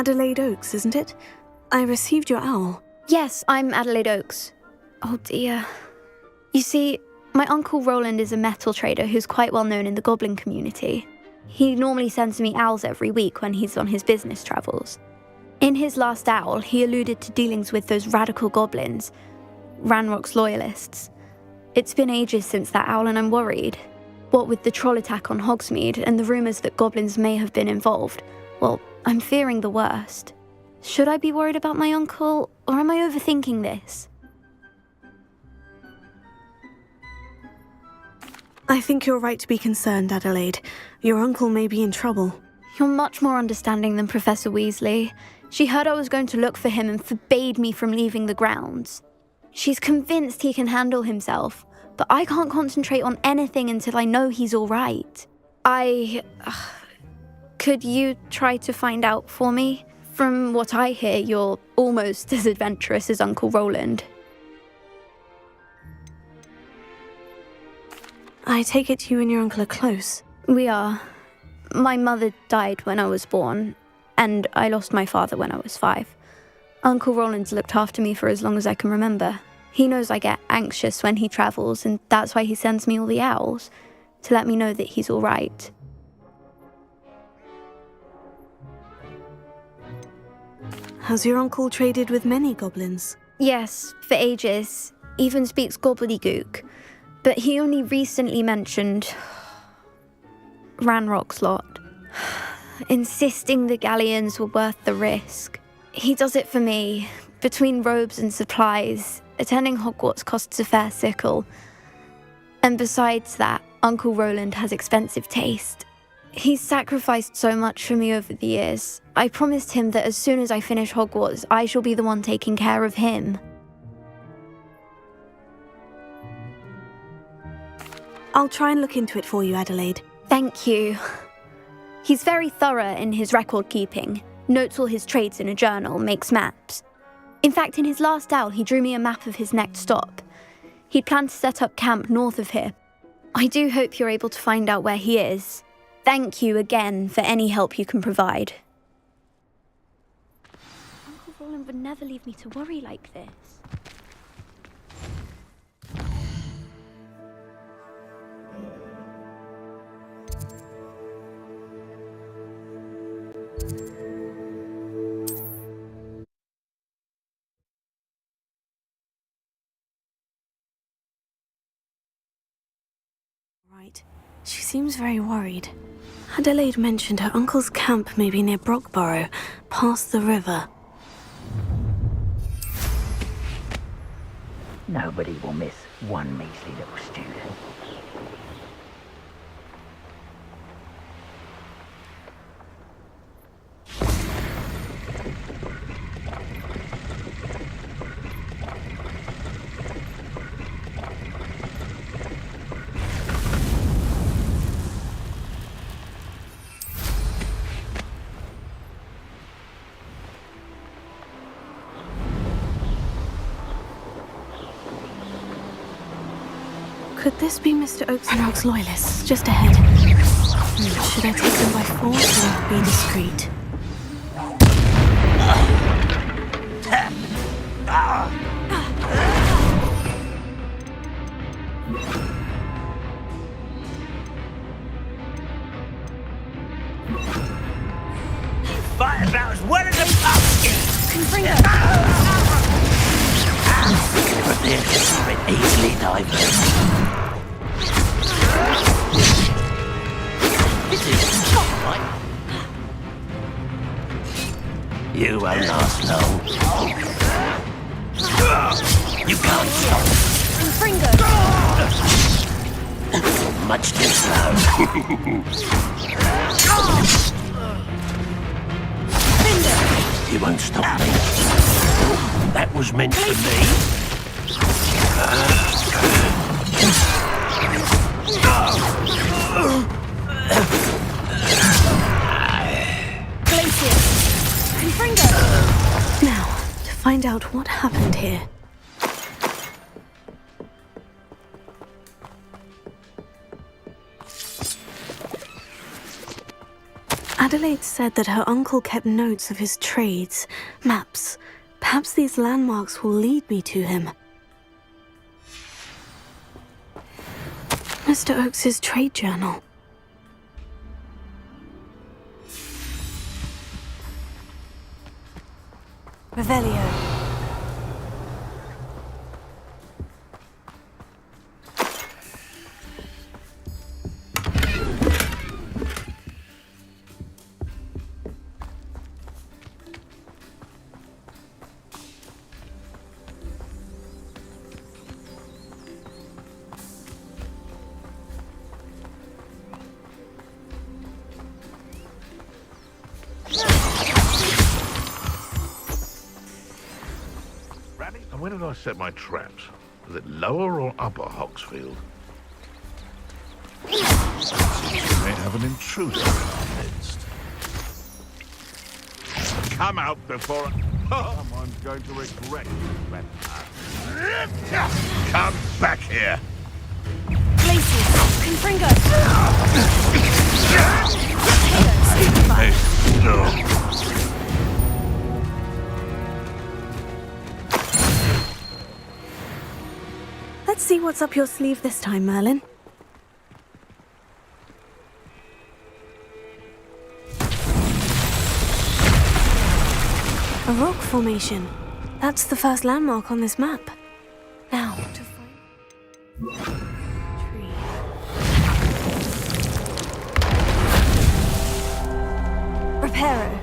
Adelaide Oaks, isn't it? I received your owl. Yes, I'm Adelaide Oaks. Oh dear. You see, my Uncle Roland is a metal trader who's quite well known in the goblin community. He normally sends me owls every week when he's on his business travels. In his last owl, he alluded to dealings with those radical goblins, Ranrock's loyalists. It's been ages since that owl and I'm worried. What with the troll attack on Hogsmeade and the rumours that goblins may have been involved, well, I'm fearing the worst. Should I be worried about my uncle, or am I overthinking this? I think you're right to be concerned, Adelaide. Your uncle may be in trouble. You're much more understanding than Professor Weasley. She heard I was going to look for him and forbade me from leaving the grounds. She's convinced he can handle himself, but I can't concentrate on anything until I know he's all right. Could you try to find out for me? From what I hear, you're almost as adventurous as Uncle Roland. I take it you and your uncle are close. We are. My mother died when I was born, and I lost my father when I was 5. Uncle Roland's looked after me for as long as I can remember. He knows I get anxious when he travels, and that's why he sends me all the owls, to let me know that he's all right. Has your uncle traded with many goblins? Yes, for ages. Even speaks gobbledygook. But he only recently mentioned Ranrock's lot, insisting the galleons were worth the risk. He does it for me. Between robes and supplies, attending Hogwarts costs a fair sickle. And besides that, Uncle Roland has expensive taste. He's sacrificed so much for me over the years. I promised him that as soon as I finish Hogwarts, I shall be the one taking care of him. I'll try and look into it for you, Adelaide. Thank you. He's very thorough in his record keeping, notes all his trades in a journal, makes maps. In fact, in his last owl, he drew me a map of his next stop. He'd planned to set up camp north of here. I do hope you're able to find out where he is. Thank you again for any help you can provide. Uncle Roland would never leave me to worry like this. Right. She seems very worried. Adelaide mentioned her uncle's camp may be near Brockborough, past the river. Nobody will miss one measly little student. Could this be Mr. Oak's loyalists, just ahead? Should I take them by force or be discreet? Fight about as well as a pumpkin! Bring it! But they're just easily diverted. This is fun, right? You won't last long. You can't stop. Fringo! Much too slow. You won't stop me. That was meant for me. Now, to find out what happened here. Adelaide said that her uncle kept notes of his trades, maps. Perhaps these landmarks will lead me to him. Mr. Oakes's trade journal. Revelio. And where did I set my traps? Was it lower or upper Hogsfield? Seems we may have an intruder in our midst. Come out before someone's going to regret it. Come back here. Places. Confringo. Hey, no. Let's see what's up your sleeve this time, Merlin. A rock formation. That's the first landmark on this map. Now, to find... Tree. Reparo.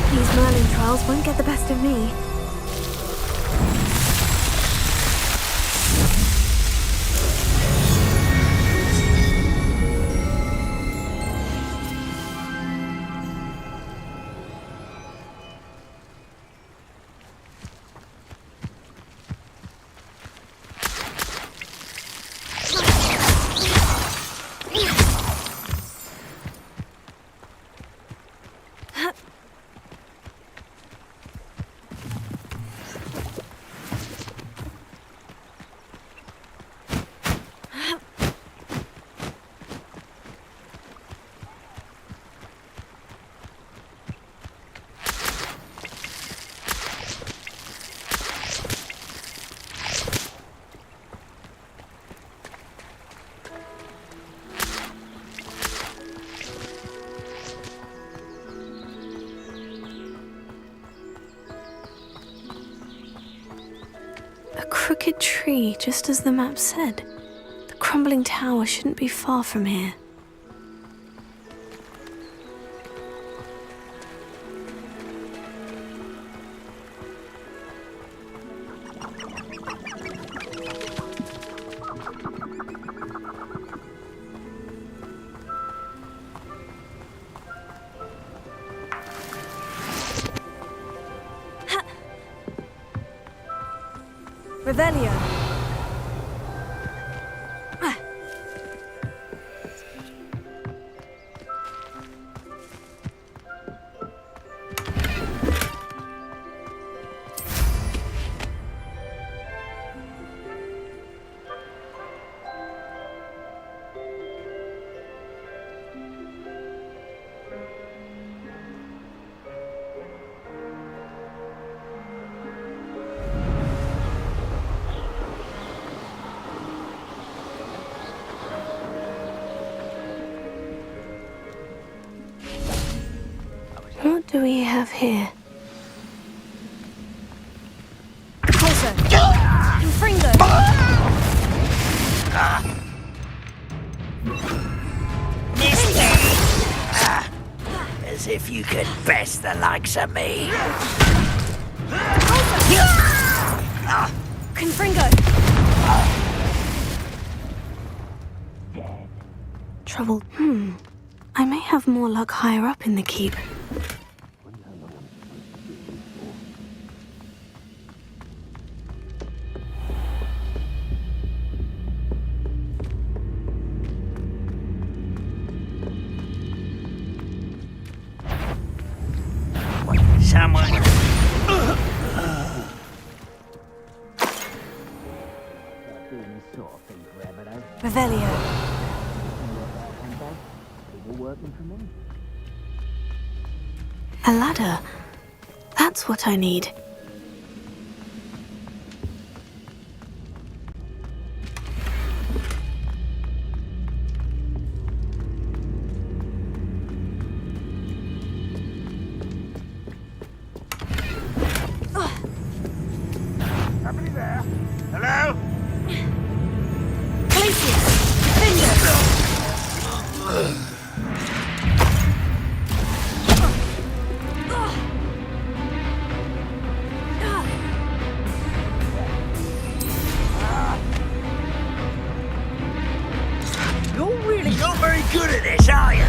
These Merlin trials won't get the best of me. A crooked tree, just as the map said. The crumbling tower shouldn't be far from here. Revelio. What do we have here? Closer. Confringo. As if you could best the likes of me. Confringo. Trouble. I may have more luck higher up in the keep. Revelio. A ladder. That's what I need. Somebody there? Hello? You're really not very good at this, are you?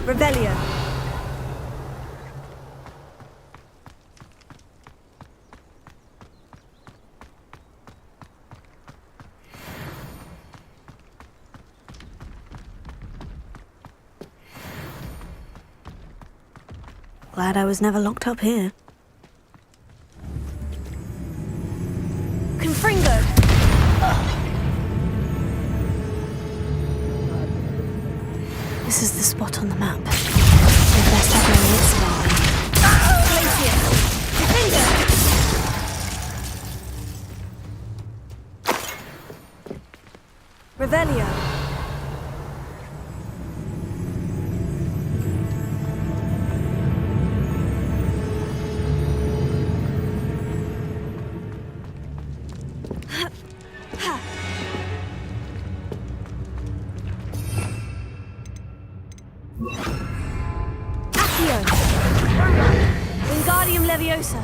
Revelio. Glad I was never locked up here. Confringo! This is the spot on the map. So best have my wits about me. Glacier! Confringo! Revelio! Wingardium Leviosa.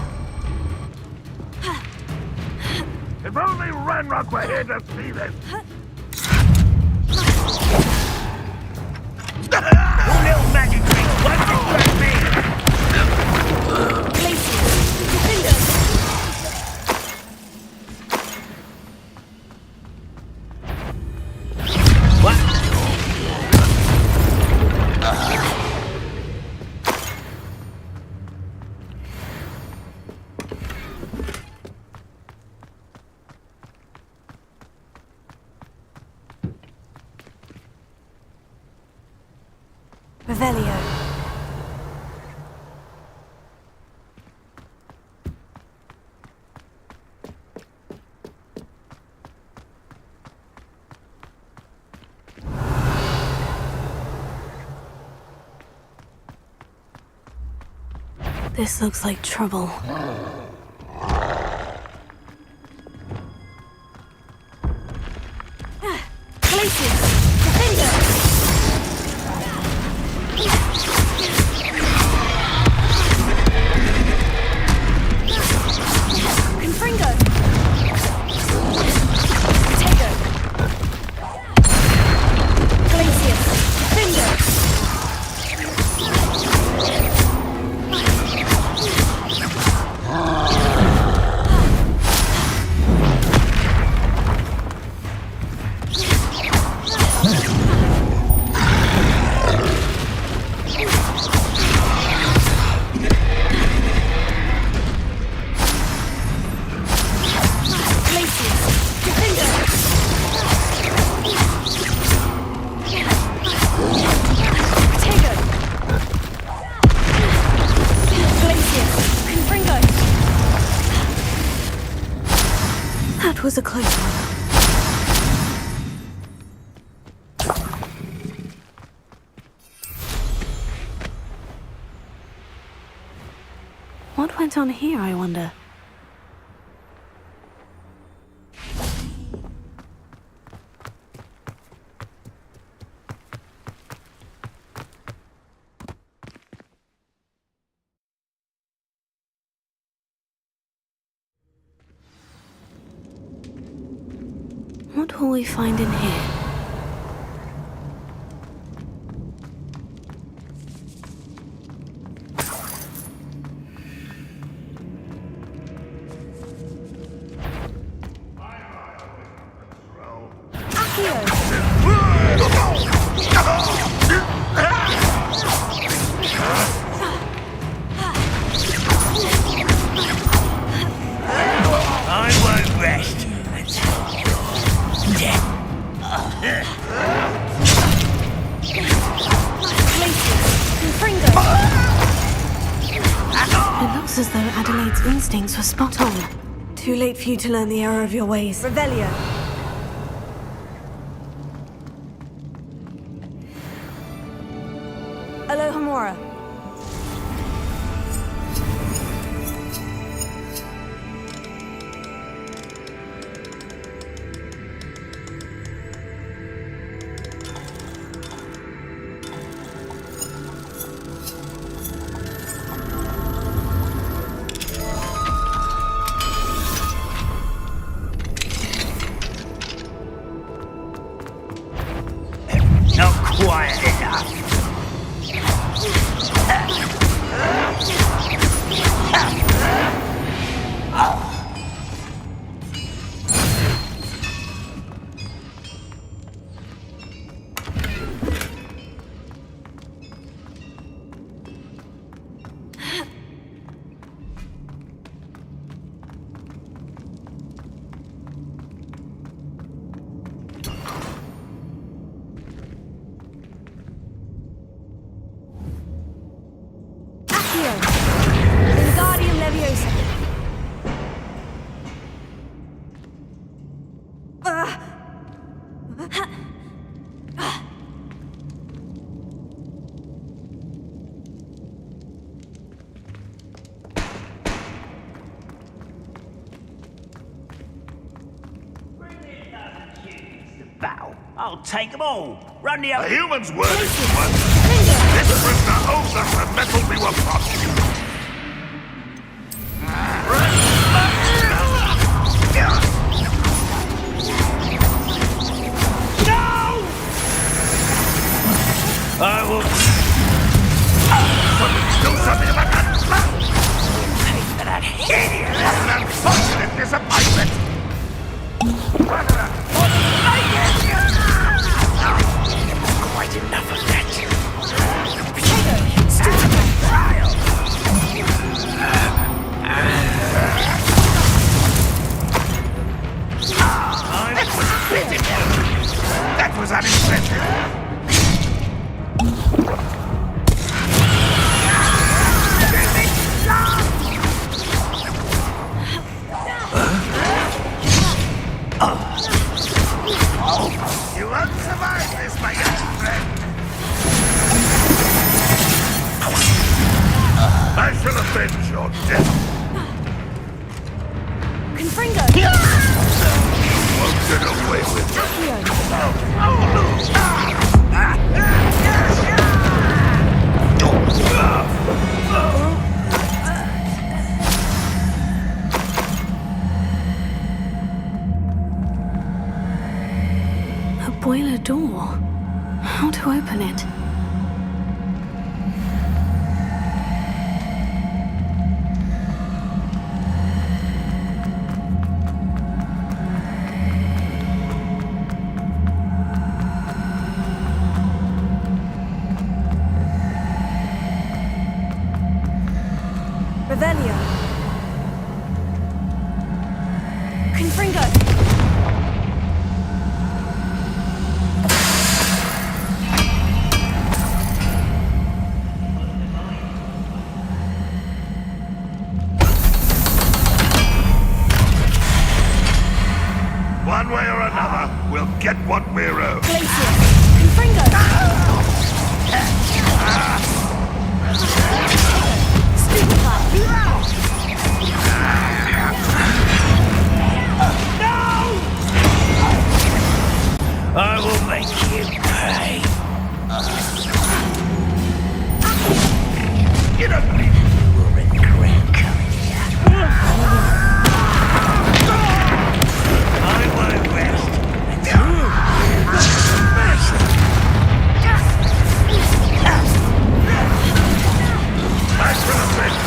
If only Ranrock were here to see this. Your little magic trick won't distract me! Glacier. Confringo. What? Revelio. This looks like trouble. Glacier! Defender! Confringo! Tego! Glacier! Defender! That was a close one. What went on here, I wonder? What will we find in here? instincts were spot on. Too late for you to learn the error of your ways. Revelio. Alohomora. Not quiet enough. Wingardium Leviosa. Battle. I'll take them all. Run the A other. human's word is one. This prisoner owes us the metal we were promised. I will Do something about that pay for that hideous. an unfortunate disappointment. Quite enough of that. That was unexpected. You won't survive this, my young friend. I shall avenge your death. Confringo. Won't get away with it. A boiler door. How to open it? Revelio. Confringo. One way or another, we'll get what we're owed. Glacier. Confringo. I will make you pay. You don't believe You will regret coming here. I won't rest until I shall avenge.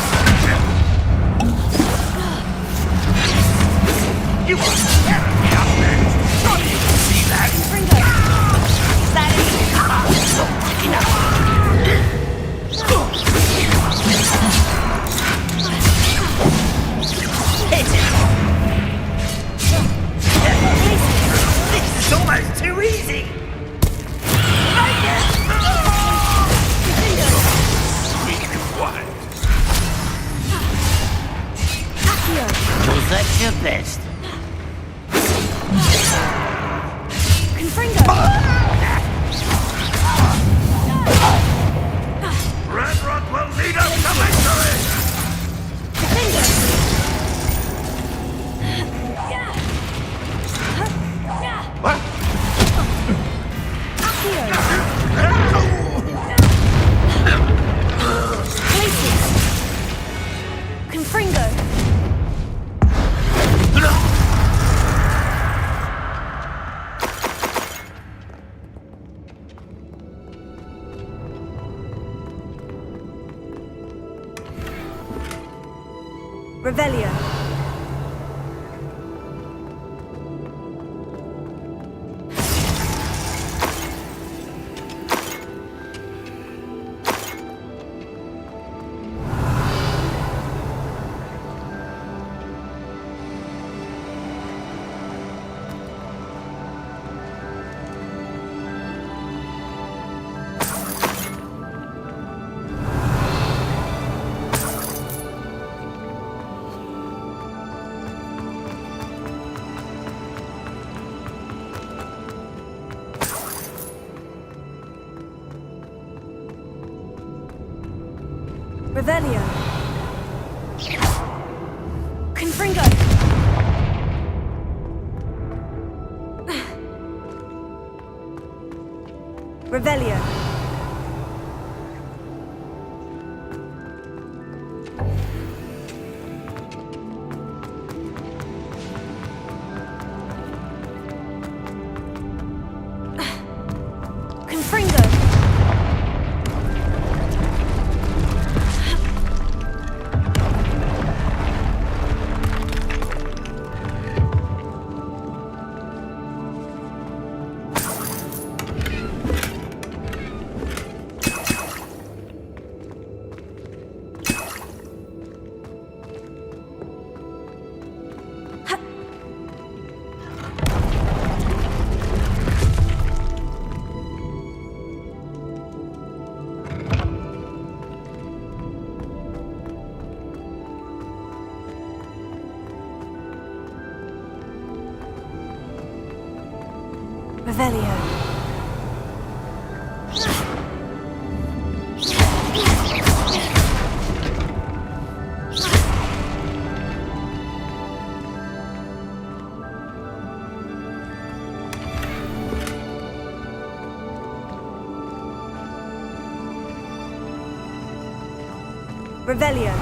You are terribly outmatched. Surely you can see that. Confringo. Is that this is almost too easy. Be quiet. Confringo! Ramrod will lead us to victory! Confringo! What? Accio! Glacius! Confringo! Revelio. Revelio. Confringo. Revelio. Confringo. Revelio. Revelio.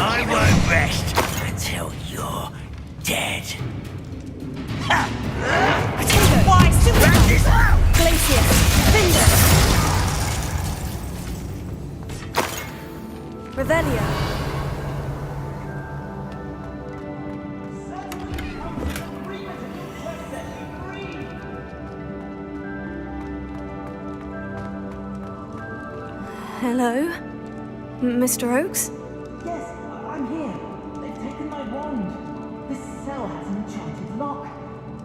I won't rest until you're dead. Why, super! Glacius. Finder. Revelio. Hello? Mr. Oakes? Yes, I'm here. They've taken my wand. This cell has an enchanted lock.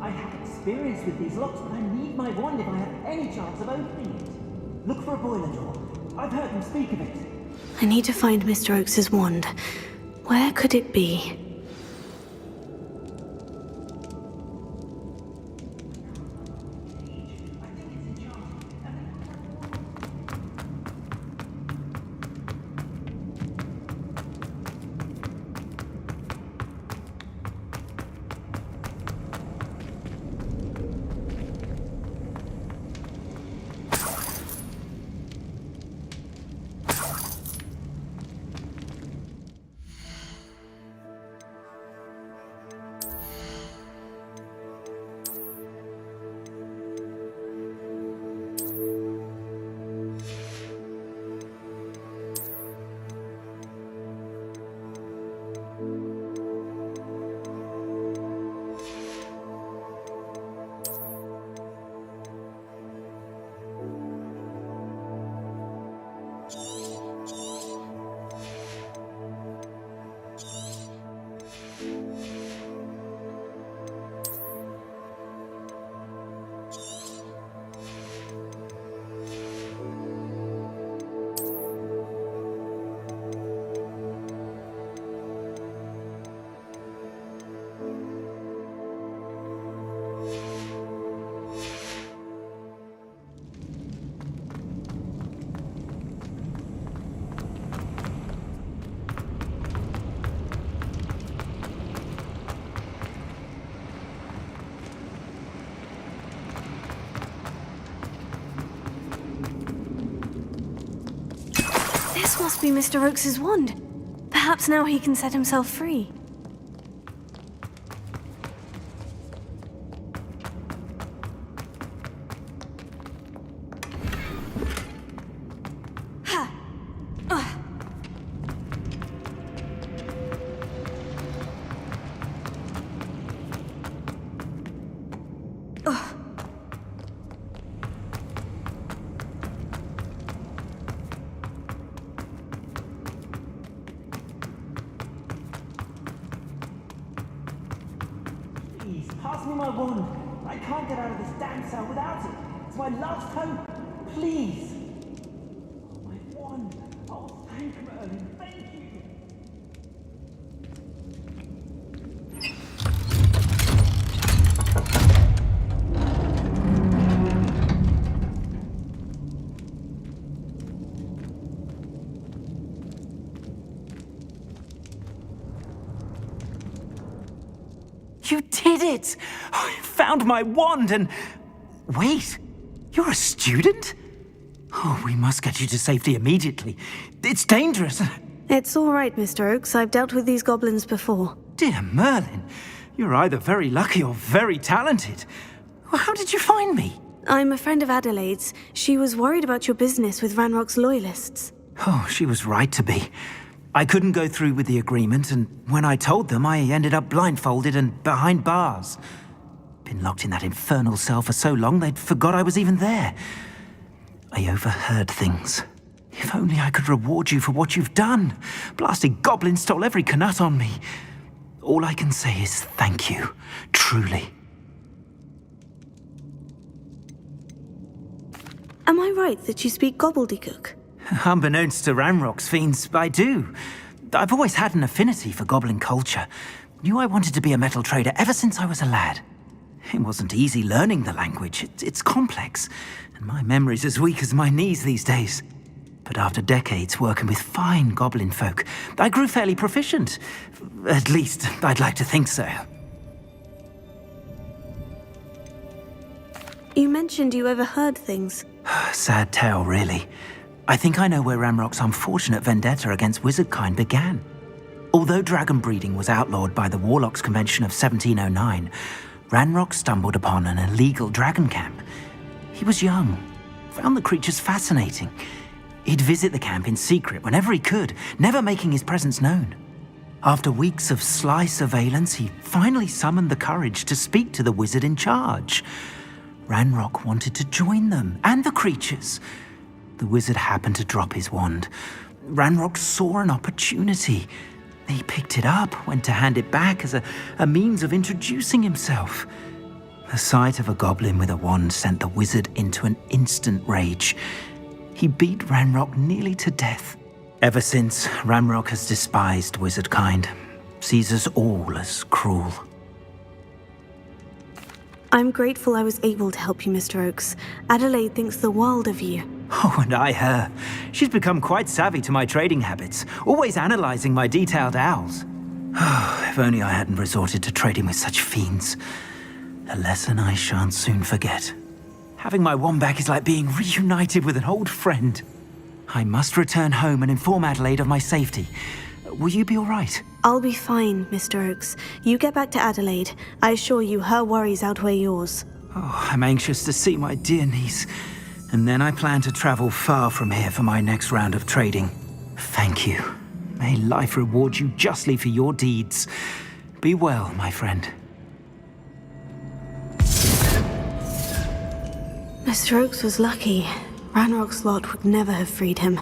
I have experience with these locks, but I need my wand if I have any chance of opening it. Look for a boiler door. I've heard them speak of it. I need to find Mr. Oakes's wand. Where could it be? must be Mr. Oakes's wand. Perhaps now he can set himself free. Please, pass me my wand. I can't get out of this damn cell without it. It's my last hope. Please. Oh, my wand. Oh, thank Merlin. Thank you. You did it! I found my wand and... Wait, you're a student? Oh, we must get you to safety immediately. It's dangerous. It's all right, Mr. Oakes. I've dealt with these goblins before. Dear Merlin, you're either very lucky or very talented. How did you find me? I'm a friend of Adelaide's. She was worried about your business with Ranrock's loyalists. Oh, she was right to be. I couldn't go through with the agreement, and when I told them, I ended up blindfolded and behind bars. Been locked in that infernal cell for so long, they'd forgot I was even there. I overheard things. If only I could reward you for what you've done. Blasted goblins stole every knut on me. All I can say is thank you, truly. Am I right that you speak gobbledygook? Unbeknownst to Ranrock's fiends, I do. I've always had an affinity for goblin culture. Knew I wanted to be a metal trader ever since I was a lad. It wasn't easy learning the language. It's complex, and my memory's as weak as my knees these days. But after decades working with fine goblin folk, I grew fairly proficient. At least, I'd like to think so. You mentioned you overheard things. Sad tale, really. I think I know where Ranrock's unfortunate vendetta against wizardkind began. Although dragon breeding was outlawed by the Warlocks Convention of 1709, Ranrock stumbled upon an illegal dragon camp. He was young, found the creatures fascinating. He'd visit the camp in secret whenever he could, never making his presence known. After weeks of sly surveillance, he finally summoned the courage to speak to the wizard in charge. Ranrock wanted to join them, and the creatures. The wizard happened to drop his wand. Ranrock saw an opportunity. He picked it up, went to hand it back as a means of introducing himself. The sight of a goblin with a wand sent the wizard into an instant rage. He beat Ranrock nearly to death. Ever since, Ranrock has despised wizardkind, sees us all as cruel. I'm grateful I was able to help you, Mr. Oakes. Adelaide thinks the world of you. Oh, and I her. She's become quite savvy to my trading habits, always analysing my detailed owls. Oh, if only I hadn't resorted to trading with such fiends. A lesson I shan't soon forget. Having my wand back is like being reunited with an old friend. I must return home and inform Adelaide of my safety. Will you be all right? I'll be fine, Mr. Oakes. You get back to Adelaide. I assure you her worries outweigh yours. Oh, I'm anxious to see my dear niece. And then I plan to travel far from here for my next round of trading. Thank you. May life reward you justly for your deeds. Be well, my friend. Mr. Oakes was lucky. Ranrock's lot would never have freed him.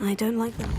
I don't like them.